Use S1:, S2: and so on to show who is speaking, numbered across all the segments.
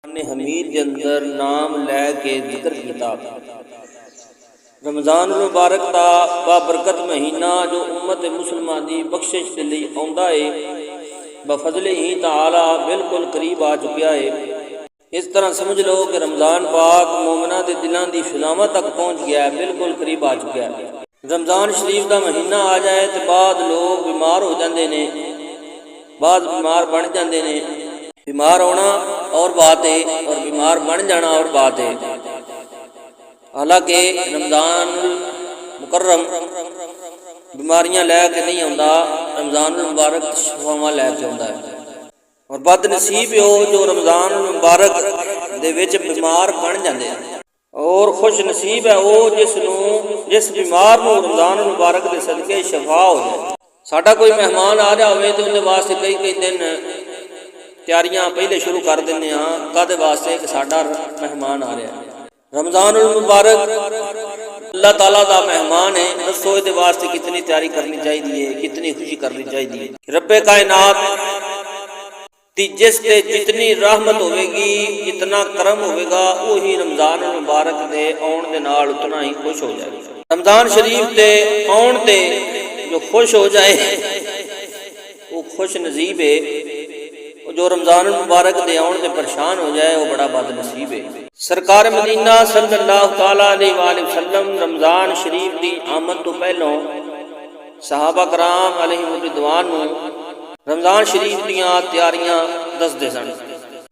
S1: حمید کے اندر نام لے کے ذکر کیتا۔ رمضان المبارک دا بابرکت مہینہ جو امت مسلمہ دی بخشش دے لئی آندا ہے، بفضل ہی تعالی بالکل قریب آ چکیا ہے۔ اس طرح سمجھ لو کہ رمضان پاک مومناں دے دلاں دی فضاواں تک پہنچ گیا ہے، بالکل قریب آ چکیا ہے۔ رمضان شریف دا مہینہ آ جائے تو بعد لوگ بیمار ہو جاندے نے، بعد بیمار بن جاندے نے۔ بیمار ہونا اور بات ہے اور بیمار بن جانا اور بات ہے۔ حالانکہ رمضان مکرم بیماریاں لے کے نہیں آتا، رمضان المبارک شفاواں لے کے آتا ہے۔ اور بد نصیب ہو جو رمضان المبارک دے وچ بیمار بن جاندے ہیں، اور خوش نصیب ہے وہ جس بیمار نو رمضان المبارک دے صدقے شفا ہو جائے۔ ساڈا کوئی مہمان آ رہا ہوئے تو اندے واسطے کئی دن تیاریاں پہلے شروع کر دینے ہاں کدے واسطے کہ ساڈا مہمان آ رہا ہے۔ رمضان المبارک اللہ تعالیٰ دا مہمان ہے، دسو دے واسطے کتنی تیاری کرنی چاہیے، کتنی خوشی کرنی چاہیے۔ رب کائنات دی جس تے جتنی رحمت ہوے گی، جتنا کرم ہوے گا، وہی رمضان المبارک دے آن دے نال اتنا ہی خوش ہو جائے گا۔ رمضان شریف دے آن تے جو خوش ہو جائے وہ خوش نصیب ہے، جو رمضان المبارک دے آن تے پریشان ہو جائے وہ بڑا بد نصیب ہے۔ سرکار مدینہ صلی اللہ تعالی علیہ وآلہ وسلم رمضان شریف دی آمد تو پہلوں صحابہ کرام علیہ رضوان نو رمضان شریف دیاں تیاریاں دسدے سن،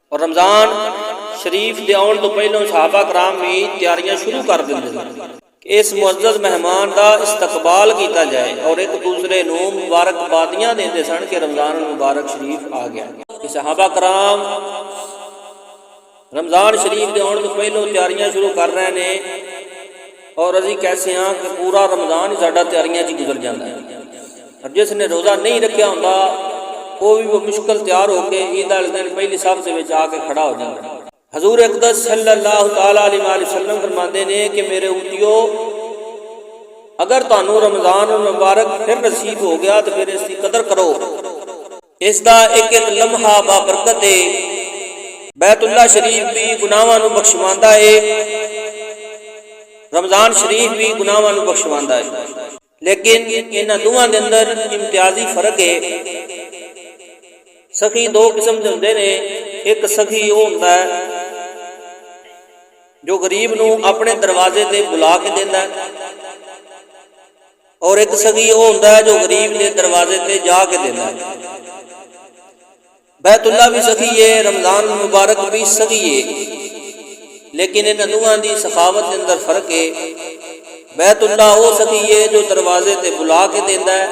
S1: اور رمضان شریف دے آن تو پہلوں صحابہ کرام بھی تیاریاں شروع کر دیندے سن کہ اس معزز مہمان دا استقبال کیتا جائے، اور ایک دوسرے نو مبارکبادیاں دیندے سن کہ رمضان المبارک شریف آ گیا۔ کہ صحابہ کرام رمضان شریف دے آن تو پہلوں تیاریاں شروع کر رہے ہیں، اور ابھی کیسے ہاں کہ پورا رمضان ہی ساڈا تیاریاں چ گزر جاتا ہے۔ اور جس نے روزہ نہیں رکھیا ہوندا وہ بھی وہ مشکل تیار ہو کے عید والے دن پہلی صف دے وچ آ کے کھڑا ہو جاتا ہے۔ حضور اقدس صلی اللہ تعالی علیہ وآلہ وسلم فرماتے ہیں کہ میرے امتیو، اگر تانوں رمضان المبارک پھر نصیب ہو گیا تو پھر اس کی قدر کرو۔ اس دا ایک ایک لمحہ بابرکت ہے۔ بیت اللہ شریف بھی گناہاں نو بخشواندا ہے، رمضان شریف بھی گناہاں نو بخشواندا ہے، لیکن انہاں دوواں دے اندر امتیازی فرق ہے۔ سخی دو قسم دے ہوندے نے، ایک سخی وہ ہوندا ہے جو غریب نو اپنے دروازے تے بلا کے دیندا ہے، اور ایک سخی وہ ہوندا ہے جو غریب دے دروازے تے جا کے دیندا ہے۔ بیت اللہ بھی سخی ہے، رمضان المبارک بھی سخی ہے، لیکن ان دونوں دی سخاوت کے اندر فرق ہے۔ بیت اللہ وہ سخی ہے جو دروازے تے بلا کے دیندا ہے،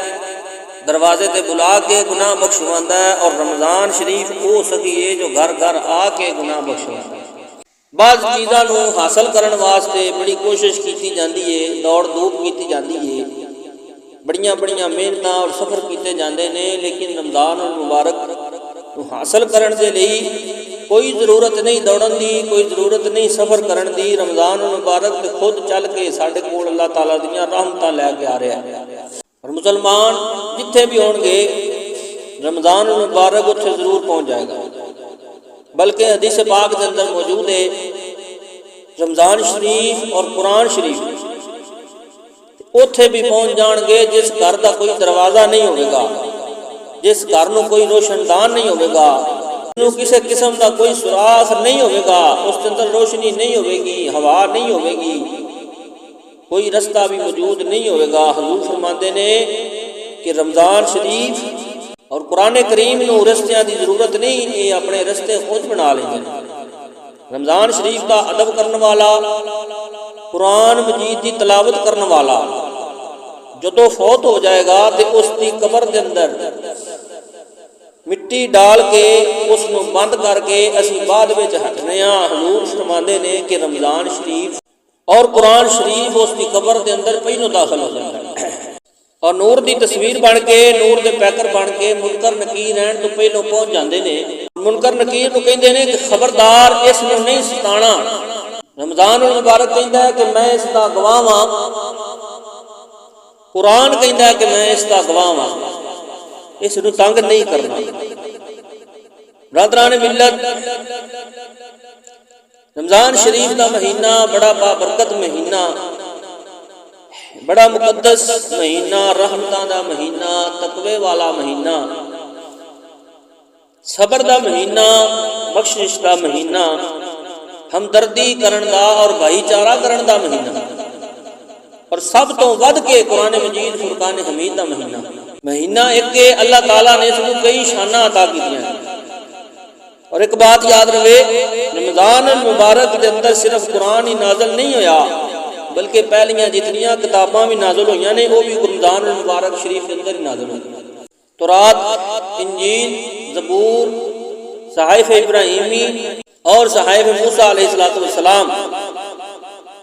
S1: دروازے تے بلا کے گناہ بخشواندا ہے، اور رمضان شریف وہ سخی ہے جو گھر گھر آ کے گناہ بخشواندا ہے۔ بعض چیزاں نو حاصل کرن واسطے بڑی کوشش کیتی جاندی ہے، دوڑ دھوپ کیتی جاندی ہے، بڑیاں بڑیاں محنتاں اور سفر کیتے جاندے نے، لیکن رمضان المبارک حاصل کرن دے لئی کوئی ضرورت نہیں دوڑن دی، کوئی ضرورت نہیں سفر کرن دی۔ رمضان المبارک تے خود چل کے ساڈے کول اللہ تعالیٰ دیاں رحمتاں لے کے آ رہا ہے۔ اور مسلمان جتھے بھی ہون گے رمضان المبارک اتھے ضرور پہنچ جائے گا، بلکہ حدیث پاک کے اندر موجود ہے رمضان شریف اور قرآن شریف اتھے بھی پہنچ جان گے جس گھر دا کوئی دروازہ نہیں ہوئے گا، جس گھر نو کوئی روشن دان نہیں ہوئے گا، نو کسی قسم دا کوئی سوراخ نہیں ہوئے گا، اس کے اندر روشنی نہیں ہوئے گی، ہوا نہیں ہوئے گی، کوئی رستہ بھی موجود نہیں ہوئے گا۔ حضور فرماتے نے کہ رمضان شریف اور قرآن کریم نو رستیاں دی ضرورت نہیں، یہ اپنے رستے خود بنا لیں گے۔ رمضان شریف دا ادب کرنے والا، قرآن مجید دی تلاوت کرنے والا جدو فوت ہو جائے گا تو اس کی قبر کے اندر مٹی ڈال کے اس نو بند کر کے اسی بعد وچ ہٹنے ہاں۔ حضور فرماندے نے کہ رمضان شریف اور قرآن شریف اس کی قبر کے اندر پہلو داخل ہو جاتا ہے، اور نور دی تصویر بن کے، نور دے پیکر بن کے منکر نکیر رہن تو پہلو پہنچ جاندے نے۔ منکر نکیر نو کہندے نے کہ خبردار اس نو نہیں ستانا۔ رمضان المبارک کہندا ہے کہ میں اس دا گواہ ہاں، قرآن کہندا ہے کہ میں اس دا گواہ ہاں، اس نو تنگ نہیں کرنا۔ برادران ملت، رمضان شریف دا مہینہ بڑا بابرکت مہینہ، بڑا مقدس مہینہ، رحمتاں دا مہینہ، تقوی والا مہینہ، صبر دا مہینہ، بخشش دا مہینہ، ہمدردی کرن دا اور بھائی چارہ کرن دا مہینہ، اور سب تو ود کے قرآن مجید فرقان حمید دا مہینہ ایک کہ اللہ تعالیٰ نے اس کو کئی شانہ عطا کی ہیں۔ اور ایک بات یاد رہے، رمضان المبارک دے اندر صرف قرآن ہی نازل نہیں ہویا، بلکہ پہلیاں جتنیاں کتاباں بھی نازل ہوئیاں نے وہ بھی رمضان المبارک شریف کے اندر ہی نازل ہوئی۔ تورات، انجیل، زبور، صحائف ابراہیمی اور صحائف موسیٰ علیہ السلام،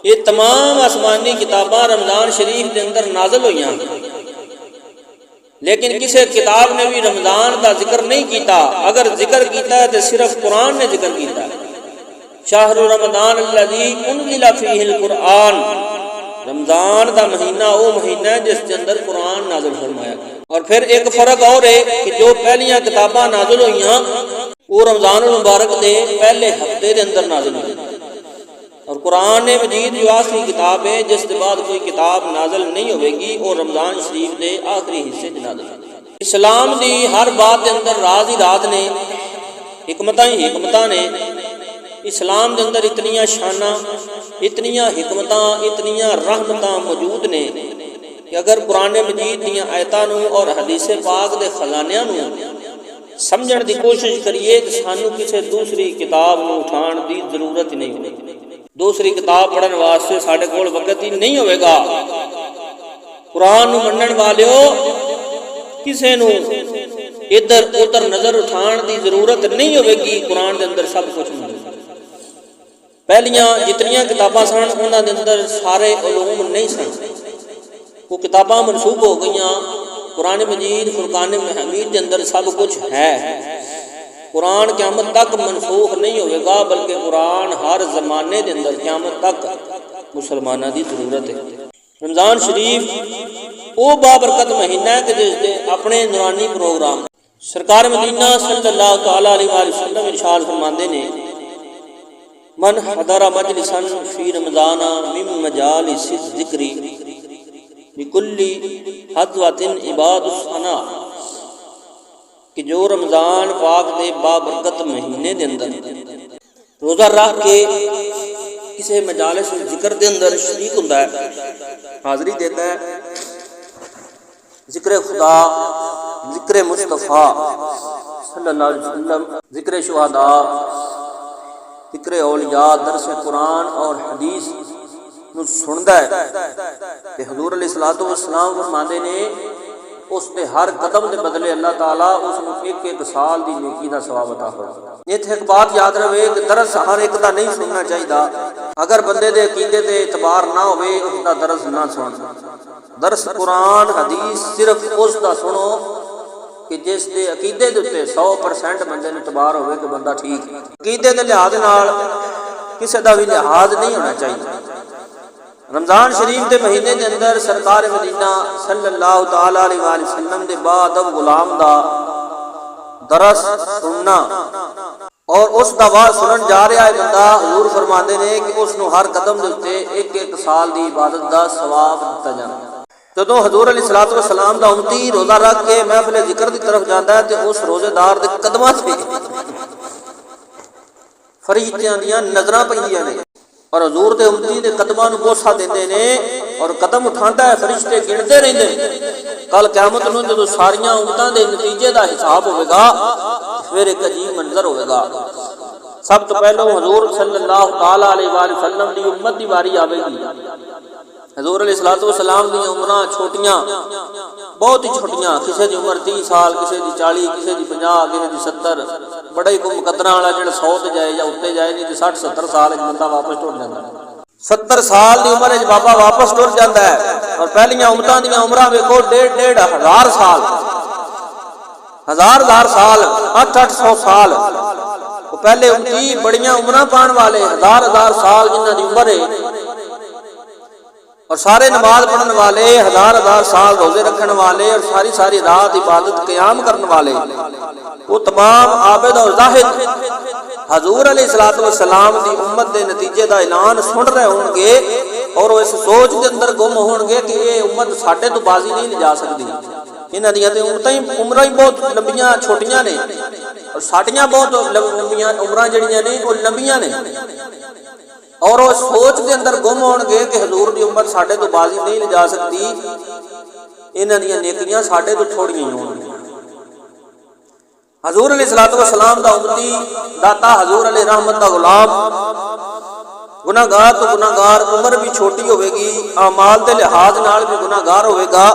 S1: یہ تمام آسمانی کتاباں رمضان شریف کے اندر نازل ہوئی ہیں، لیکن کسی کتاب نے بھی رمضان کا ذکر نہیں کیتا۔ اگر ذکر کیتا ہے تو صرف قرآن نے ذکر کیتا ہے۔ شہر رمضان الذی انزل فیہ القرآن، رمضان کا مہینہ وہ مہینہ ہے جس کے اندر قرآن نازل فرمایا گیا۔ اور پھر ایک فرق اور ہے کہ جو پہلیاں کتاباں نازل ہوئی ہیں وہ رمضان المبارک دے پہلے ہفتے دے اندر نازل ہوئی، اور قرآن مجید جو آخری کتاب ہے جس کے بعد کوئی کتاب نازل نہیں ہوئے گی، اور رمضان شریف دے آخری حصے نازل ہوئے گی۔ اسلام دی ہر بات دے اندر راز ہی راز نے، حکمتاں ہی حکمتاں نے۔ اسلام دے اندر اتنیاں شانہ، اتنیاں حکمتاں، اتنیاں رحمتاں موجود نے کہ اگر قرآن مجید دیاں آیتاں نوں اور حدیث پاک دے خزانیاں نوں سمجھن دی کوشش کریے تو سانو کسی دوسری کتاب نوں اٹھان دی ضرورت ہی نہیں ہوگی۔ دوسری کتاب پڑھن واسطے ساڈے کول وقت ہی نہیں ہوئے گا۔ قرآن نوں منن والیو کسے نوں ادھر ادھر نظر اٹھان دی ضرورت نہیں ہوئے گی، قرآن دے اندر سب کچھ موجود ہے۔ پہلیاں جتنیاں کتاباں سن انہاں دے اندر سارے علوم نہیں سن، وہ کتاباں منسوخ ہو گئیاں۔ قرآن مجید فرقان حمید کے اندر سب کچھ ہے۔ قرآن قیامت تک منسوخ نہیں ہوئے گا، بلکہ قرآن ہر زمانے کے اندر قیامت تک مسلمانوں کی ضرورت ہے۔ رمضان شریف وہ بابرکت مہینہ ہے کہ جس نے اپنے نورانی پروگرام سرکار مدینہ صلی اللہ تعالی علیہ وسلم ارشاد فرماندے نے، من حضر مجلسا فی رمضان من مجالس الذکر بکل حضوۃ عباد الثنا، کہ جو رمضان پاک دے بابرکت مہینے دے اندر روزہ رکھ کے کسی مجالس ذکر دے اندر شریک ہوتا ہے، حاضری دیتا ہے، ذکر خدا، ذکر مصطفیٰ صلی اللہ علیہ وسلم، ذکر شہداء، ذکر اولیاء، درس قرآن اور حدیث نو سندا ہے، کہ حضور علیہ الصلوۃ والسلام فرماندے نے اس دے ہر قدم دے بدلے اللہ تعالیٰ اس کو ایک ایک سال دی نیکی دا ثواب عطا فرمائے۔ ایتھے ایک بات یاد رہے کہ درس ہر ایک دا نہیں سننا چاہیے۔ اگر بندے دے عقیدے تے اعتبار نہ ہوئے اس دا درس نہ سن۔ درس قرآن حدیث صرف اس دا سنو کہ جس دے عقیدے دے تے 100% بندے نوں اعتبار ہوئے کہ بندہ ٹھیک ہے۔ عقیدے دے لحاظ نال کسی دا بھی لحاظ نہیں ہونا چاہیے۔ رمضان شریف دے مہینے دے اندر سرکار مدینہ صلی اللہ تعالی علیہ وآلہ وسلم دے بعد اب غلام دا درس سننا اور اس دا واز سنن جا رہا ہے بندہ، حضور فرماندے نے کہ اس نو ہر قدم دے تے ایک ایک سال دی عبادت دا ثواب دتا جاندا۔ جدوں حضور علیہ الصلوۃ والسلام دا امتی روزہ رکھ کے محفل ذکر دی طرف جاندا ہے تے اس روزے دار دے قدماں تے فرشتیاں دیاں نظراں پیندیاں نے، اور حضور دے امتی دے قدماں نوں بوسہ دیندے نے، اور قدم اٹھاندا ہے، فرشتے گنتے رہندے نے۔ کل قیامت نوں جدوں ساریاں امتاں دے نتیجے دا حساب ہوے گا پھر ایک عجیب منظر ہوے گا۔ سب تو پہلو حضور صلی اللہ تعالی علیہ وآلہ وسلم دی امت دی واری آوے گی۔ حضور علیہ الصلوۃ والسلام دی عمراں چھوٹیاں، بہت ہی چھوٹیاں، کسی دی عمر 30 سال، کسی دی 40، کسی دی 50، کسی دی 70، بڑا ہی کوئی مقدرہ والا جڑا 100 تے جائے یا اوتے جائے، نہیں تے 60-70 سال وچ بندہ واپس ٹر جاندا ہے۔ 70 سال دی عمر وچ بابا واپس ٹر جاندا ہے، اور پہلیاں امتاں دیاں عمراں ویکھو 1.5 ہزار سال، ہزار سال، 800 سال۔ وہ پہلے امتی بڑیاں عمراں پان والے، ہزار سال جنہاں دی عمر ہے، اور سارے نماز پڑھن والے، ہزار سال روزے رکھن والے، اور ساری رات عبادت قیام کرن والے، وہ تمام عابد اور زاہد حضور علیہ الصلوۃ والسلام دی امت دے نتیجے دا اعلان سن رہے ہون گے اور وہ اس سوچ دے اندر گم ہون گے کہ یہ امت ساڈے تو بازی نہیں لجا سکتی، انہاں دیاں تے عمراں ہی بہت لمبیاں چھوٹیاں نے اور ساڈیاں بہت لمبیاں عمراں جڑیاں نے وہ لمبیاں نے، اور وہ سوچ دے اندر گم ہون گے کہ حضور دی امت ساڈے تو بازی نہیں لجا سکتی، انہاں دیاں نیکیاں ساڈے تو تھوڑیاں ہی ہون گیاں۔ حضور علیہ الصلوۃ والسلام دا امتی داتا حضور علیہ رحمت دا غلام گناہ گار تو گناہ گار، عمر بھی چھوٹی ہوئے گی، اعمال دے لحاظ نال بھی گناہ گار ہوئے گا،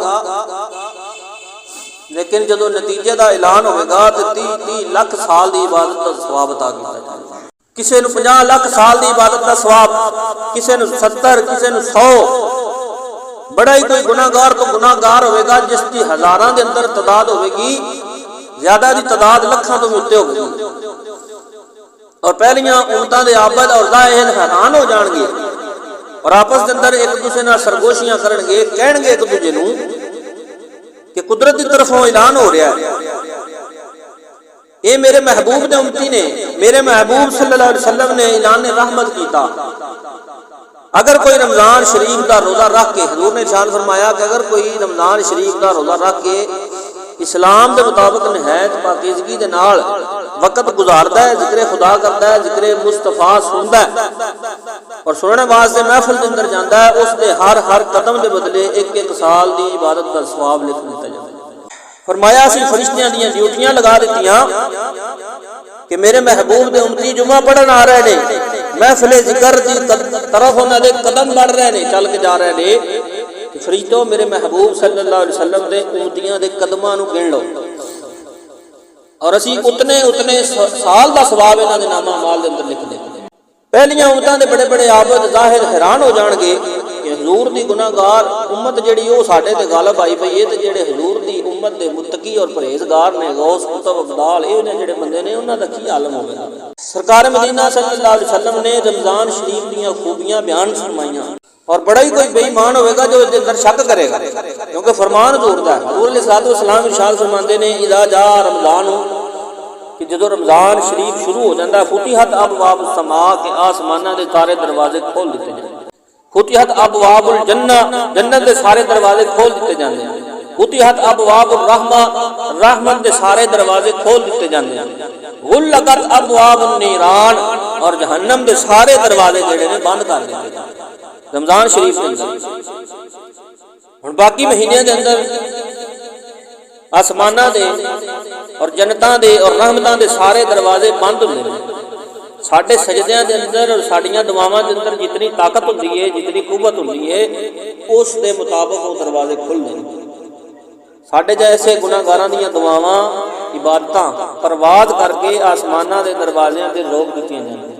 S1: لیکن جدو نتیجے دا اعلان ہوئے گا تو 30 لاکھ سال دی عبادت دا ثواب عطا کیتا جائے گا۔ کسے نو 50 لاکھ سال دی عبادت دا ثواب، کسے نو 70، کسے نو 100۔ بڑا ہی کوئی گناہ گار تو گناہ گار ہوئے گا جس کی ہزاراں دے اندر تعداد ہوئے گی، زیادہ دی تعداد لکھاں تو ملتے ہوئے گی، اور پہلیاں امتاں دے عابد اور زاہد حیران ہو جان گے اور آپس دے اندر ایک دوسرے نال سرگوشیاں کرن گے، کہن گے ایک دوسرے نو کہ قدرت دی طرفوں اعلان ہو رہا ہے، اے میرے محبوب دے امتی نے، میرے محبوب صلی اللہ علیہ وسلم نے اعلان رحمت کیتا۔ اگر کوئی رمضان شریف دا روزہ رکھ کے، حضور نے ارشاد فرمایا کہ اگر کوئی رمضان شریف دا روزہ رکھ کے اسلام دے مطابق نہایت پاکیزگی دے نال وقت گزاردا ہے، ذکر خدا کردا ہے، ذکر مصطفیٰ سندا ہے اور سننے واسطے محفل دے اندر جاندا ہے، اس دے ہر قدم دے بدلے 1 سال دی عبادت دا ثواب لکھ دتا جاندا ہے۔ فرمایا اسی فرشتیاں دیاں ڈیوٹیاں لگا دتیاں کہ میرے محبوب دے امتی جمعہ پڑھن آ رہے نے، محفل ذکر دی طرف انہاں دے قدم بڑھ رہے نے، چل کے جا رہے نے، فرشتو میرے محبوب صلی اللہ علیہ وسلم دے امتیاں دے قدماں نو گن لو اور اسی اتنے سال دا ثواب انہاں دے نامہ اعمال دے اندر لکھ دیں۔ پہلیاں امتاں دے بڑے بڑے عابد ظاہر حیران ہو جان گے کہ حضور دی گناہ گار امت جڑی وہ ساڈے تے غالب آئی پئی ہے، تے جڑے حضور دی امت دے متقی اور پرہیزگار نے، غوث قطب ابدال، اے نے جڑے بندے نے انہاں دا کی عالم ہوے گا۔ سرکار مدینہ صلی اللہ علیہ وسلم نے رمضان شریف دیاں خوبیاں بیان فرمائیاں، اور بڑا ہی کوئی بے ایمان ہوئے گا جو اس اندر شک کرے گا، کیونکہ فرمان حضور دا ہے۔ حضور علیہ الصلوۃ والسلام ارشاد فرماندے نے اذا جاء رمضان، کہ جدو رمضان شریف شروع ہو جاتا ہے، فتحت ابواب السماء، کہ آسماناں دے سارے دروازے کھول دیتے جاندے ہیں۔ فتحت ابواب الجنہ، جنت دے سارے دروازے کھول دیتے جاندے ہیں۔ فتحت ابواب الرحمہ، رحمت دے سارے دروازے کھول دیتے جاندے ہیں۔ غلقت ابواب النیران، اور جہنم دے سارے دروازے جڑے نے بند کر دیتے جاندے ہیں رمضان شریف کے اندر۔ ہن باقی مہینے دے اندر آسماناں دے اور جنتاں دے اور رحمتاں دے سارے دروازے بند ہوندے نے۔ ساڈے سجدیاں دے اندر اور ساڈیاں دعاواں دے اندر جتنی طاقت ہوندی ہے، جتنی قوت ہوندی ہے، اس دے مطابق وہ دروازے کھلدے نے۔ ساڈے جیسے گناہ گاراں دیاں دعاواں عبادتاں پرواز کر کے آسماناں دے دروازیاں تے روک دتیاں جاندیاں۔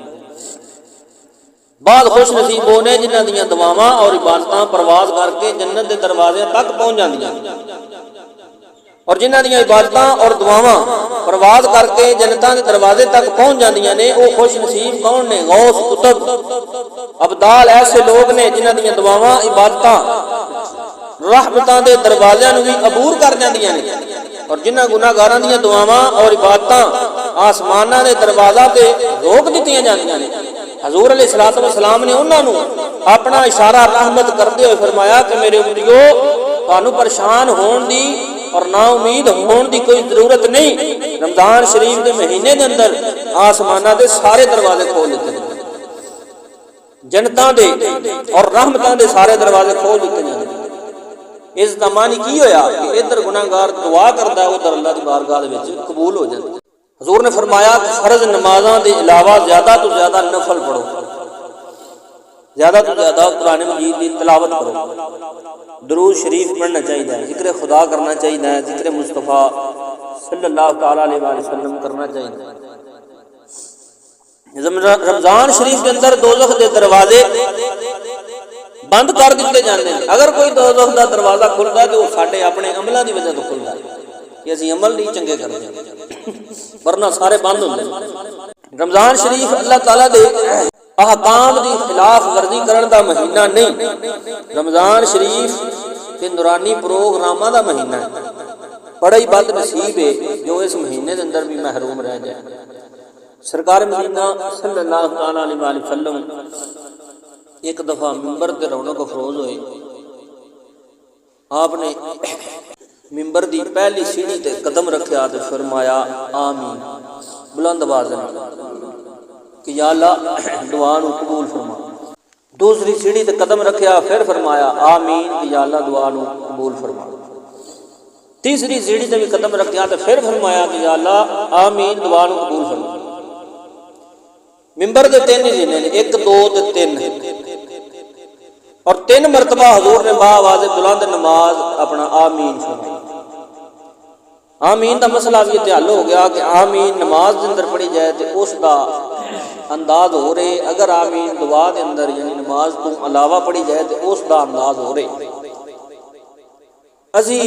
S1: بعد خوش نصیب وہ نے جنہاں دیاں دعاواں اور عبادتاں پرواز کر کے جنت دے دروازے تک پہنچ جاندیاں، اور جنہاں دیاں عبادتاں اور دعاواں پرواز کر کے جنتاں دے دروازے تک پہنچ جاندیاں نے، وہ خوش نصیب کون نے؟ غوث قطب ابدال، ایسے لوگ نے جنہاں دیاں دعاواں عبادتاں رحمتاں دے دروازیاں نو بھی عبور کر جاندیاں نے، اور جنہاں گناہ گاراں دیاں دعاواں اور عبادتاں آسماناں دے دروازاں تے روک دتیاں جاندیاں نے۔ حضور علیہ الصلوۃ والسلام نے انہاں نو اپنا اشارہ رحمت کردے ہوئے فرمایا کہ میرے امتیو، تانوں پریشان ہون دی اور نا امید ہون دی کوئی ضرورت نہیں۔ رمضان شریف دے مہینے دے اندر آسماناں دے سارے دروازے کھول دیتے ہیں، جنتاں دے اور رحمتاں دے سارے دروازے کھول دیتے ہیں۔ اس دا معنی کی ہویا کہ ادھر گناہ گار دعا کردا ہے، ادھر اللہ دی بارگاہ دے وچ قبول ہو جاتا ہے۔ حضور نے فرمایا کہ فرض نمازاں دے علاوہ زیادہ تو زیادہ نفل پڑھو، زیادہ تو زیادہ قرآن مجید کی تلاوت کرو، درود شریف پڑھنا چاہیے، ذکر خدا کرنا چاہیے، ذکر مصطفیٰ صلی اللہ تعالیٰ علیہ وآلہ وسلم کرنا چاہیے۔ رمضان شریف کے اندر دوزخ دے دروازے بند کر دیتے جاندے ہیں۔ اگر کوئی دوزخ دا دروازہ کھلدا ہے تو ساڈے اپنے عملاں دی وجہ تو کھلدا ہے کہ اسی عمل نہیں چنگے کرتے، ورنہ سارے بند ہوندے ہیں۔ رمضان شریف اللہ تعالیٰ دے احکام دی خلاف ورزی کرن دا مہینہ نہیں، رمضان شریف کے نورانی پروگراماں دا مہینہ ہے۔ بڑا ہی بد نصیب ہے جو اس مہینے دے اندر بھی محروم رہ جائے۔ سرکار مدینہ صلی اللہ تعالیٰ علیہ وسلم ایک دفعہ ممبر تے رونق افروز ہوئے. آپ نے ممبر دی پہلی سیڑھی تے قدم رکھیا تے فرمایا آمین بلند آواز نال کہ یا اللہ دعا نو قبول فرما. دوسری سیڑھی تے قدم رکھیا پھر فرمایا آمین کہ یا اللہ دعا نو قبول فرما. تیسری سیڑھی تے بھی قدم رکھیا تے پھر فرمایا کہ یا اللہ آمین دعا نو قبول فرما. ممبر دے تین ہی نے 1 2 تے 3 اور 3 مرتبہ حضور نے باآواز بلند نماز اپنا آمین فرمایا. آمین دا مسئلہ بھی یہ حل ہو گیا کہ آمین نماز دے اندر پڑھی جائے تو اس دا انداز ہو رہے. اگر آمین دعا دے اندر یعنی نماز تو علاوہ پڑھی جائے تو اس دا انداز ہو رہے. اسی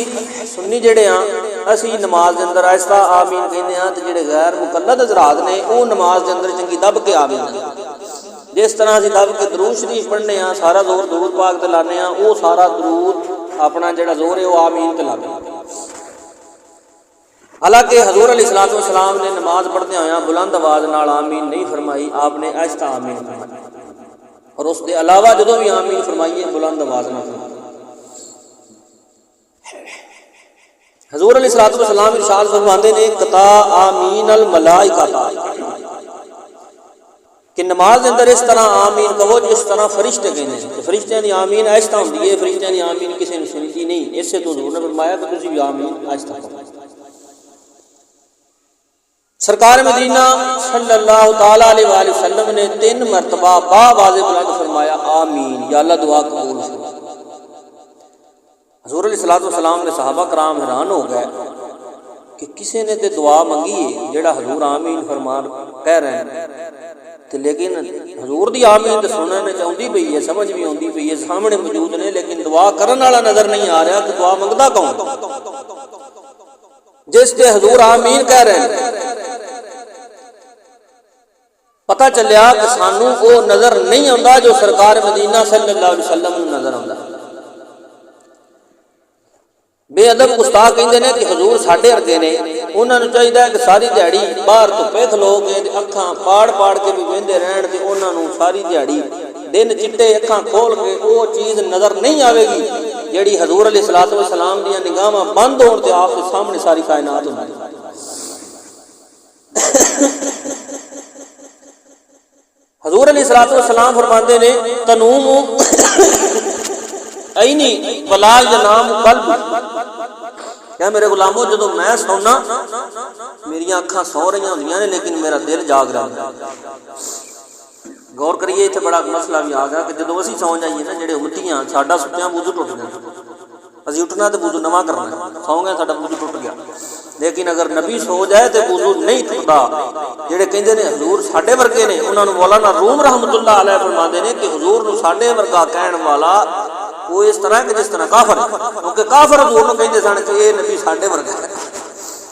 S1: سنی جڑے ہاں اسی نماز دے اندر آہستہ آمین کہندے ہاں تے جڑے غیر مقلد حضرات نے وہ نماز دے اندر چنگی دب کے آمین. جس طرح اسی دب کے درود شریف پڑھنے ہاں سارا زور درود پاک تے لانے ہاں وہ سارا درود اپنا جڑا زور ہے وہ آمین تے لانے. حالانکہ حضور علیہ الصلوۃ والسلام نے نماز پڑھتے ہوئے بلند آواز نال آمین نہیں فرمائی. آپ نے آہستہ آمین فرمائی اور اس کے علاوہ جدوں بھی آمین فرمائیے بلند آواز نال فرمائیے. حضور علیہ الصلوۃ والسلام ارشاد فرماتے ہیں قطع آمین الملائکہ کہ نماز کے اندر اس طرح آمین کہو جس طرح فرشتے کہتے ہیں. فرشتیاں دی آمین آہستہ ہوتی ہے, فرشتیاں دی آمین کسی نے سنتی نہیں. اس سے تو حضور نے فرمایا کہ تسی بھی آمین آہستہ کرو. سرکار مدینہ صلی اللہ تعالی علیہ وآلہ وسلم نے 3 مرتبہ باآواز بلند فرمایا آمین یا اللہ دعا قبول فرما. حضور علیہ الصلوۃ والسلام نے صحابہ کرام حیران ہو گئے کہ کسی نے تے دعا منگی ہے جڑا حضور آمین فرمان کہہ رہے ہیں تے لیکن حضور دی آمین تے سننے چاہندی پئی ہے, سمجھ بھی ہوندی پئی ہے, سامنے موجود نے, لیکن دعا کرن والا نظر نہیں آ رہا کہ دعا منگدا کون جس تے حضور آمین کہہ رہے ہیں. پتہ چلیا کہ سانو وہ نظر نہیں آندا جو سرکار مدینہ صلی اللہ علیہ وسلم نوں نظر آندا. بے ادب گستاخ کہندے نے کہ حضور ساڈے ورگے نے, انہاں نوں چاہیدا ہے کہ ساری دیہڑی باہر دھوپے کھلو کے اکھاں پاڑ پاڑ کے بھی ویندے رہن تے انہاں نوں ساری دیہڑی دن چٹے اکھاں کھول کے وہ چیز نظر نہیں آوے گی جیڑی حضور علیہ الصلوۃ والسلام دیاں نگاہاں بند ہون تے آپ دے سامنے ساری کائنات ہوندی. حضور علیہ الصلوۃ والسلام فرماندے نے تنوم عینی ولا ینام قلب, کیا میرے غلاموں جدوں میں سونا میری اکھاں سو رہی ہوندیاں نے لیکن میرا دل جاگ رہا ہے. غور کریے اتنے بڑا مسئلہ بھی آ گیا کہ جدوں اسی سو جائیے نا جڑے امتیاں ساڈا سوتیاں وضو ٹوٹ جائے, اسی اٹھنا تو وضو نواں کرنا, سو گئے ساڈا وضو ٹوٹ گیا. لیکن اگر نبی سو جائے تو وضو نہیں ٹوٹتا. جڑے کہندے نے حضور ساڈے ورگے نے انہاں نوں مولانا روم رحمۃ اللہ علیہ فرماندے نے کہ حضور نوں ساڈے ورگا کہن والا وہ اس طرح کہ جس طرح کافر ہے, کیونکہ کافر حضور نوں کہندے سن کہ اے نبی ساڈے ورگا ہے.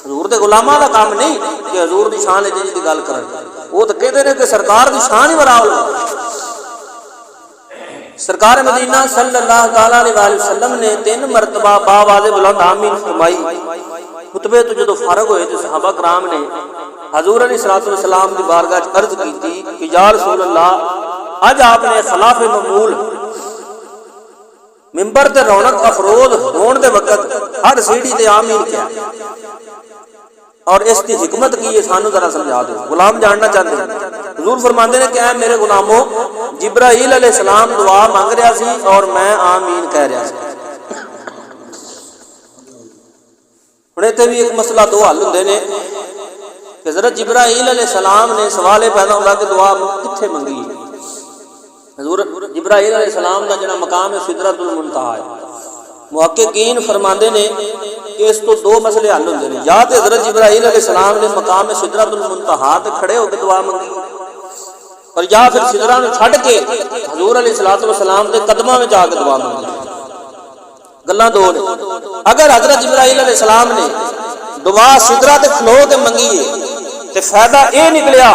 S1: حضور دے غلاماں دا کام نہیں کہ حضور دی شان ہے جی دی گل کرن, وہ تو کہتے ہیں کہ سرکار دی شان ہی برابر ہے. سرکار مدینہ صلی اللہ تعالی علیہ وسلم نے 3 مرتبہ باآواز بلند آمین فرمائی. خطبے تو جدو فارغ ہوئے تو صحابہ کرام نے حضور علیہ الصلوۃ والسلام کی بارگاہ وچ عرض کی تھی کہ یا رسول اللہ اج آپ نے خلاف معمول ممبر تے رونق افروز ہون دے وقت ہر سیڑھی تے آمین کیا اور اس کی حکمت کی ہے سانو ذرا سمجھا دو. غلام جاننا چاہتے ہیں. حضور فرماندے نے کہ اے میرے غلاموں جبرائیل علیہ السلام دعا مانگ رہا سی اور میں آمین کہہ رہا سی. ہن ایتھے بھی ایک مسئلہ دو حل ہوندے نے کہ حضرت جبرائیل علیہ السلام نے سوال پیدا ہوندا کہ دعا کتھے منگی ہے. حضور جبرائیل علیہ السلام دا جڑا مقام ہے سدرۃ المنتہا ہے. محققین فرماندے نے کہ اس تو 2 مسئلے حل ہوندے نے, یا تے حضرت جبرائیل علیہ السلام نے مقام سدرۃ المنتہا تے کھڑے ہو کے دعا منگی اور یا پھر سدرہ نوں چھڈ کے حضور علیہ الصلوۃ والسلام دے قدماں وچ آ کے دعا منگی. گلاں دو نے. اگر حضرت جبرائیل علیہ السلام نے دعا سدرہ تے کھلو کے منگی ہے تے فائدہ اے نکلیا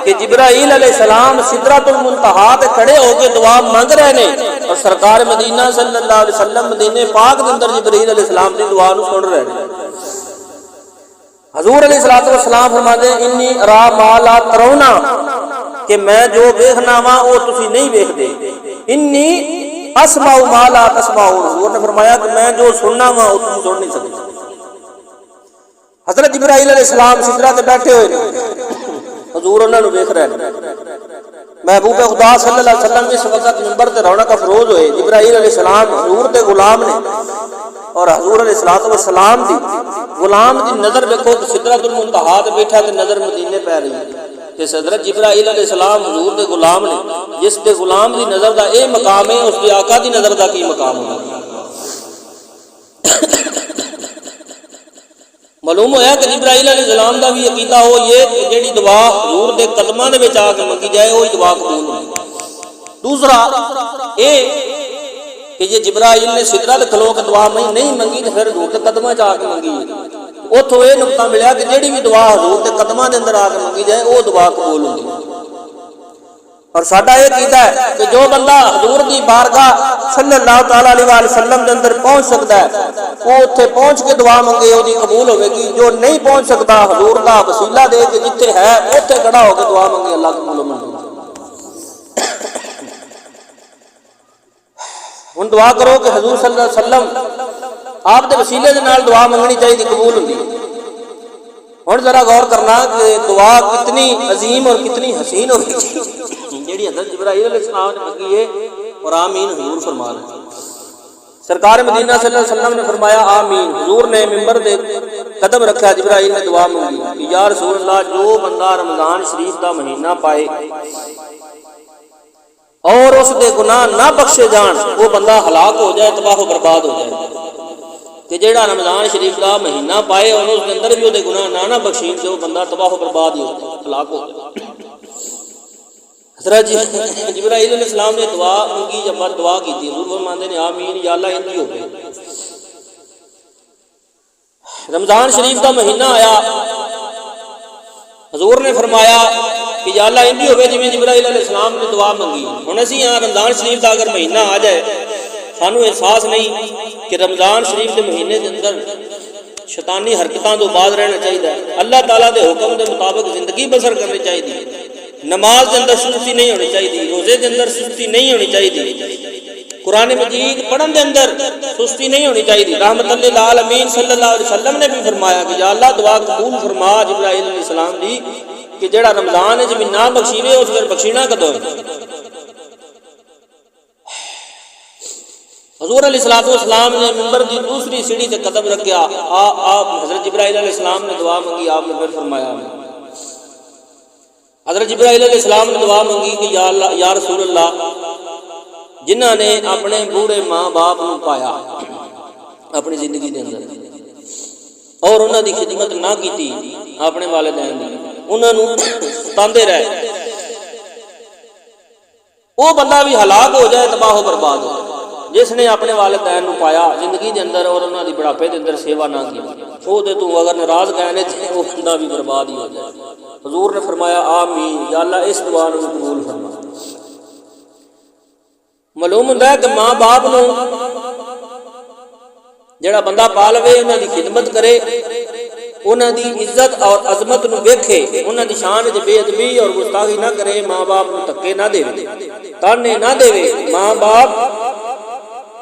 S1: کہ جبرائیل علیہ السلام سدرۃ المنتہا تے کھڑے ہو کے دعا مانگ رہے نے اور سرکار مدینہ صلی اللہ علیہ وسلم مدینے پاک دے اندر جبرائیل علیہ السلام دی دعا نو سن رہے نے. حضور علیہ الصلوۃ والسلام فرماتے ہیں انی ارا ما لا ترونا کہ میں جو ویکھنا وا وہ تسی نہیں ویکھدے، انی اسمع ما لا تسمعون، حضور نے فرمایا کہ میں جو سننا وا وہ تسی سن نہیں سکتے۔ حضرت جبرائیل علیہ السلام سدرہ تے بیٹھے ہوئے نے، حضور انہاں نوں ویکھ رہے ہیں۔ محبوب خدا صلی اللہ علیہ وسلم اس وقت منبر تے رونق افروز ہوئے، جبرائیل علیہ السلام حضور دے غلام نے، اور حضور علیہ الصلوۃ والسلام دی غلام دی نظر دیکھو کہ سدرۃ المنتہا تے بیٹھا تے نظر مدینے پہ رہی ہے کہ حضرت جبرائیل علیہ السلام حضور دے غلام نے، جس دے غلام دی نظر دا اے مقام ہے، اس دے آقا دی نظر دا کی مقام ہوگا۔ معلوم ہوا کہ جبرائیل علیہ السلام دا بھی عقیدہ ہو یہ کہ جیڑی دعا حضور دے قدماں دے وچ آ کے منگی جائے وہی دعا قبول ہوگی۔ دوسرا اے کہ یہ جبرائیل نے سدرہ تے کھلو کے دعا نہیں منگی تو پھر حضور دے قدماں چ آ کے منگی، اتھوں یہ نقطہ ملیا کہ جیڑی بھی دعا حضور دے قدماں دے اندر آ کے منگی جائے وہ دعا قبول ہوگی۔ اور ساڈا یہ عقیدہ ہے کہ جو بندہ حضور دی بارگاہ صلی اللہ تعالی علیہ وآلہ وسلم دے اندر پہنچ سکتا ہے وہ اتنے پہنچ کے دعا منگے وہ قبول ہوے گی، جو نہیں پہنچ سکتا حضور دا وسیلہ دے کے جتنے ہے اتنے کھڑا ہو کے دعا منگے، اللہ قبول منظور۔ ہن دعا کرو کہ حضور صلی اللہ علیہ وسلم آپ دے وسیلے دے نال دعا منگنی چاہیے، قبول ہوندی۔ ہن ذرا غور کرنا کہ دعا کتنی عظیم اور کتنی حسین ہوئی جیڑی حضرت جبرائیل علیہ السلام نے منگی ہے، اور آمین حضور فرما رہے ہیں۔ سرکار مدینہ صلی اللہ علیہ وسلم نے فرمایا آمین، حضور نے ممبر دے قدم رکھا، جبرائیل نے دعا منگی کہ یا رسول اللہ جو بندہ رمضان شریف دا مہینہ پائے اور اس دے گناہ نہ بخشے جان وہ بندہ ہلاک ہو جائے، تباہ و برباد ہو جائے۔ کہ جیڑا رمضان شریف دا مہینہ پائے اور اس دے اندر بھی وہ دے گناہ نہ بخشین تو وہ بندہ تباہ و برباد ہو جائے، ہلاک ہو جائے۔ حضرت جبرائیل علیہ السلام نے دعا منگی، جب بعد دعا کی تھی، حضور فرماندے نے آمین یا اللہ انجی ہو گئے۔ رمضان شریف کا مہینہ آیا، حضور نے فرمایا کہ یا اللہ انجی ہو گئے جی جبرائیل علیہ السلام نے دعا منگی۔ ہن اسی یہاں رمضان شریف کا اگر مہینہ آ جائے سانو احساس نہیں کہ رمضان شریف کے مہینے کے اندر شیطانی حرکتوں تو بعد رہنا چاہیے، اللہ تعالیٰ کے حکم کے مطابق زندگی بسر کرنی چاہیے، نماز کے اندر سستی نہیں ہونی چاہیے، روزے کے اندر سستی نہیں ہونی چاہیے، قرآن مجید پڑھن کے اندر سستی نہیں ہونی چاہیے۔ رحمت للعالمین صلی اللہ علیہ وسلم نے بھی فرمایا کہ یا اللہ دعا قبول فرما جبرائیل علیہ السلام دی کہ جڑا رمضان ہے نہ بخشیوے اس پھر بخشینا کدوں ہے۔ حضور علیہ الصلوۃ والسلام نے منبر کی دوسری سیڑھی سے قدم رکھا، آپ حضرت جبرائیل علیہ السلام نے دعا منگی، آپ نے پھر فرمایا حضرت جبرائیل علیہ السلام نے دعا منگی کہ یا اللہ یا رسول اللہ جنہاں نے اپنے بوڑھے ماں باپ کو پایا اپنی زندگی کے اندر اور انہاں دی خدمت نہ کیتی، اپنے والدین دی انہاں نوں ستاندے رہے، وہ بندہ بھی ہلاک ہو جائے، تباہ و برباد ہو جائے۔ جس نے اپنے والدین نو پایا زندگی دے اندر اور انہاں دی بڑھاپے دے اندر سیوا نہ کی، او تے تو اگر ناراض کہنے تے وہ بندہ بھی برباد ہی ہو جائے۔ حضور نے فرمایا آمین یا اللہ اس دعا نو قبول فرما۔ معلوم ہوندا ہے کہ ماں باپ نو جڑا بندہ پال لوے، انہاں دی خدمت کرے، انہاں دی عزت اور عظمت نو ویکھے، انہاں دی شان وچ بے ادبی اور گستاخی نہ کرے، ماں باپ نو دھکے نہ دے، تانے نہ دے۔ ماں باپ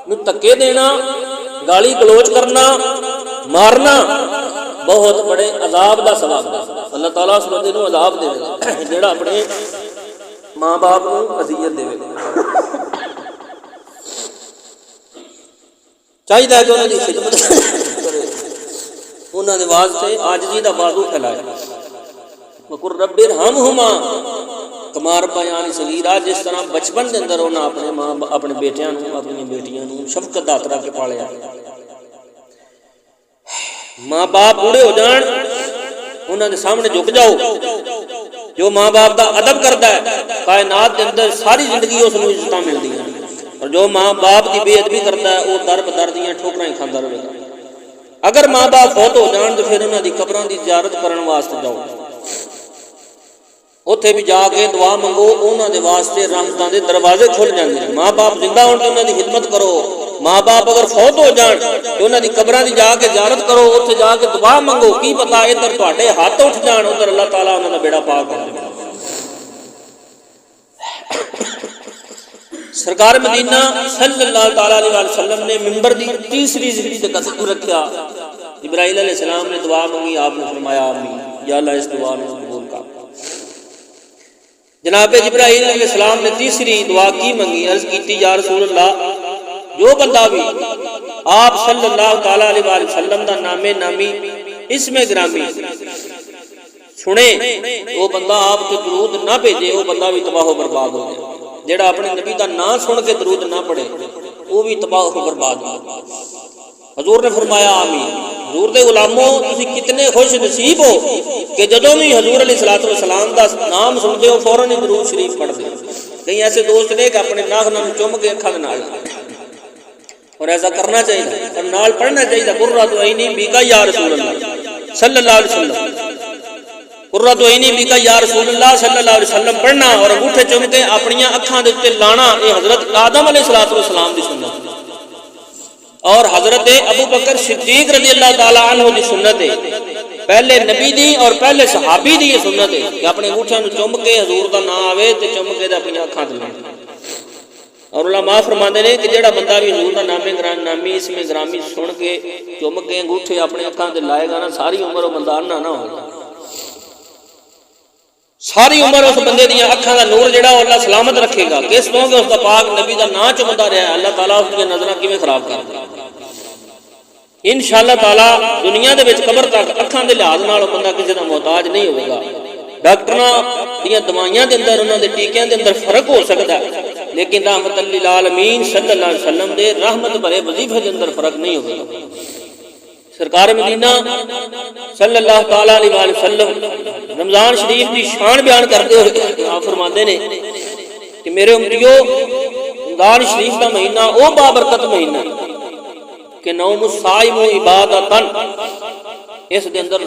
S1: نو تکے دینا، گالی گلوچ کرنا، مارنا بہت بڑے عذاب دا سبب ہے۔ اللہ تعالیٰ اس بندے نو عذاب دے گا جڑا اپنے ماں باپ نو اذیت دے گا۔ چاہیے کہ انہوں کی خدمت کرے، انہوں نے واسطے عاجزی دا بازو پھیلائے۔ وقل رب ارحمہما کما ربیانی صغیرا، جس طرح بچپن کے اندر انہوں نے اپنے بیٹیاں نو اپنی بیٹیاں نو شفقت عطا کر کے پالیا۔ ماں باپ بوڑھے ہو جان انہوں نے سامنے جھک جاؤ۔ جو ماں باپ دا ادب کرتا ہے کائنات کے اندر ساری زندگی اس کو عزتاں ملتی ہیں، اور جو ماں باپ کی بے ادبی کرتا ہے وہ در بدر دیاں ٹھوکراں ہی کھاندا رہے گا۔ اگر ماں باپ فوت ہو جان تو پھر انہوں دی قبراں دی زیارت کرن واسطے جاؤ، اتنے بھی جا کے دعا منگو، انہوں دے واسطے رحمتاں دے دروازے کھل جاندے ہیں۔ ماں باپ زندہ ہون تے انہوں دی خدمت کرو، ماں باپ اگر فوت ہو جان تو انہاں دی قبراں دی جا کے زیارت کرو، اوتھے جا کے دعا منگو، کی پتا ادھر تہاڈے ہاتھ اٹھ جان، ادھر اللہ تعالیٰ انہاں دا بیڑا پاک کر دے۔ سرکار مدینہ صلی اللہ تعالیٰ علیہ وسلم نے ممبر دی تیسری زیری تے قدم رکھیا، جبرائیل علیہ السلام نے دعا منگی، آپ نے فرمایا آمین، یا اللہ اس دعا میں قبول کر۔ جناب جبرائیل علیہ السلام نے تیسری دعا کی منگی، عرض کیتی یا رسول اللہ جو بندہ بھی آپ صلی اللہ تعالیٰ علیہ وسلم دا نام نامی اسم گرامی سنے، وہ بندہ آپ کے درود نہ بھیجے، وہ بندہ بھی تباہ و برباد ہو جائے۔ جیڑا اپنے نبی دا نام سن کے درود نہ پڑھے وہ بھی تباہ و برباد ہو جائے۔ حضور نے فرمایا آمین۔ حضور دے غلاموں تسی کتنے خوش نصیب ہو کہ جدوں بھی حضور علیہ الصلوۃ والسلام دا نام سنتے ہو فوراً ہی درود شریف پڑھ دے۔ کئی ایسے دوست نے کہ اپنے ناخناں نوں چم کے اکھاں دے نال، اور ایسا کرنا چاہیے اور نال پڑھنا چاہیے، قرۃ عینی بیکا یا رسول اللہ صلی اللہ علیہ وسلم، قرۃ عینی بیکا یا رسول اللہ صلی اللہ علیہ وسلم پڑھنا اور انگوٹھے چم کے اپنی اکھاں دے تے لانا، یہ حضرت آدم علیہ الصلوۃ والسلام دی سنت ہے، اور حضرت ابو بکر صدیق رضی اللہ تعالی عنہ دی سنت ہے، پہلے نبی دی اور پہلے صحابی دی یہ سنت ہے کہ اپنے انگوٹھے نوں چم کے حضور دا نام آوے تے چم کے اپنی اکھاں تے لانا۔ اور علماء فرماندے نے کہ جیڑا بندہ بھی حضور دا نامی اسم گرامی سن کے چم کے انگوٹھے اپنے اکھاں تے لائے گا نا، ساری عمر وہ بندہ انا نہ ہوگا، ساری عمر اس بندے دیاں اکھاں دا نور جڑا وہ اللہ سلامت رکھے گا، کس طرح کہ اس دا پاک نبی دا نام چمدا رہا ہے، اللہ تعالیٰ اس دی نظراں کیویں خراب کر دے۔ انشاءاللہ تعالیٰ دنیا دے وچ قبر تک اکھاں دے لحاظ نال بندہ کسی دا محتاج نہیں ہوگا۔ ڈاکٹراں دیاں دوائیاں دے اندر، انہاں دے ٹیکیاں دے اندر فرق ہو سکدا ہے، لیکن رحمت للعالمین صلی اللہ علیہ وسلم دے رحمت بھرے وظیفے دے اندر فرق نہیں ہوگا۔ سرکار مدینہ صلی اللہ تعالیٰ علیہ وسلم رمضان شریف کی شان بیان کرتے ہوئے آپ فرماندے نے کہ میرے امتیو رمضان شریف کا مہینہ او بابرکت مہینہ کہ نوم الصائم عبادتن، اس دے اندر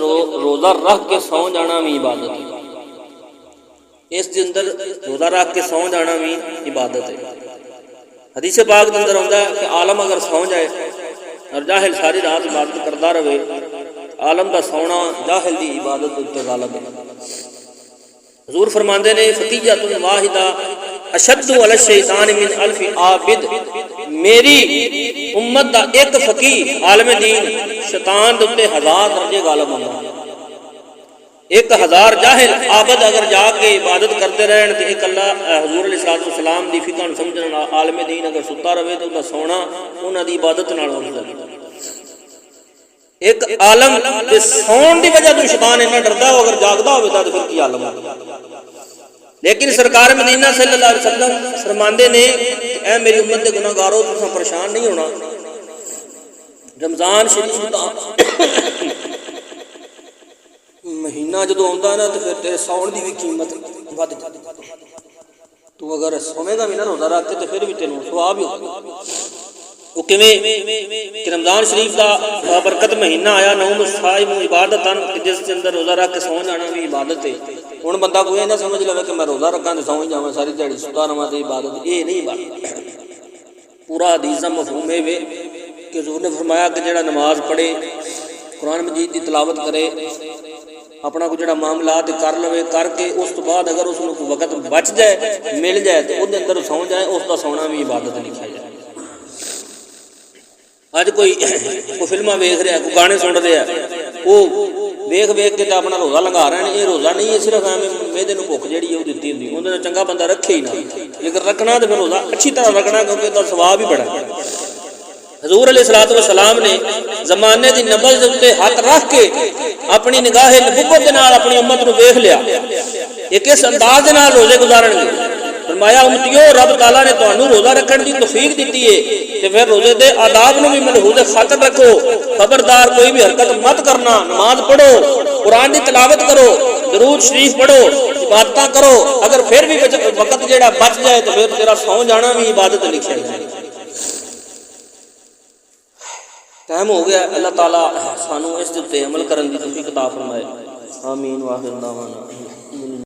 S1: روزہ رکھ کے سو جانا بھی عبادت ہے، اس دے اندر روزہ رکھ کے سو جانا بھی عبادت ہے۔ حدیث پاک دے اندر آندا ہے کہ عالم اگر سو جائے اور جاہل ساری رات عبادت کرتا رہے، عالم دا سونا جاہل دی عبادت تے غالب ہے۔ حضور فرماندے نے فتیۃ واحدہ اشد علی الشیطان من الف عابد، میری امت دا ایک فقیہ عالم دین شیطان دے تے 1000 درجے غالب ہوندا ہے۔ 1000 جاہل عابد اگر جا کے عبادت کرتے رہن تو ایک اللہ حضور علیہ السلام دی فقہ سمجھن عالم دین اگر ستا رہے تو دا سونا انہاں دی عبادت نال ہوندا ہے۔ ایک عالم دے سون دی وجہ تو شیطان اتنا ڈردا ہو، اگر جاگدا ہوے تو پھر کی عالم ہوگا۔ لیکن سرکار مدینہ صلی اللہ علیہ وسلم فرماندے نے کہ اے میری امت دے گناہگارو تساں پریشان نہیں ہونا، رمضان شریف دا مہینہ جدو آندا نا تو پھر تیرے ساؤن دی بھی قیمت ود جاتی، تو اگر سویں گا بھی نہ روزہ رکھ کے تو پھر بھی تینوں ثواب ہی ہوگا۔ وہ کیویں کہ رمضان شریف دا بابرکت مہینہ آیا، نوم الصائم عبادتن، جس کے اندر روزہ رکھ کے سو جانا بھی عبادت ہے۔ ہن بندہ کوئی نہ سمجھ لے کہ میں روزہ رکھاں تے سو جاواں ساری دیہڑی ستا رہواں تے عبادت، یہ نہیں بات۔ پورا حدیث دا مفہوم ہے کہ حضور نے فرمایا کہ جڑا نماز پڑھے، قرآن مجید دی تلاوت کرے، اپنا کوئی جڑا معاملات کر لوے، کر کے اس تو بعد اگر اس کو وقت بچ جائے مل جائے تو اس اندر سو جائے، اس کا سونا بھی عبادت لکھا جائے۔ اج کوئی فلماں ویکھ رہا، کوئی گانے سن رہا، وہ ویکھ ویکھ کے اپنا روزہ لگا رہے ہیں۔ یہ روزہ نہیں ہے، صرف ایویں میدے نوں بھوک جہی ہے وہ دتی ہوندی، اندر چنگا بندہ رکھے ہی نہ، لیکن رکھنا تو پھر روزہ اچھی طرح رکھنا کیونکہ اس کا ثواب ہی بڑا ہے۔ حضور علیہ الصلوۃ والسلام نے زمانے دی نبض تے ہاتھ رکھ کے اپنی نگاہ نبوت دے نال اپنی امت نو دیکھ لیا کہ کس انداز دے نال روزے گزارن گے۔ فرمایا امتیو رب تعالیٰ نے تانوں روزہ رکھن دی توفیق دیتی ہے تے پھر روزے دے آداب نو بھی ملحوظ خاطر رکھو، خبردار کوئی بھی حرکت مت کرنا، نماز پڑھو، قرآن دی تلاوت کرو، درود شریف پڑھو، عبادتاں کرو، اگر پھر بھی وقت جیڑا بچ جائے تو پھر تیرا سو جانا بھی عبادت لکھیا جائے۔ ٹائم ہو گیا، اللہ تعالیٰ سانوں اس دے تے عمل کرن دی توفیق عطا فرمائے۔ آمین واخر دعوانا۔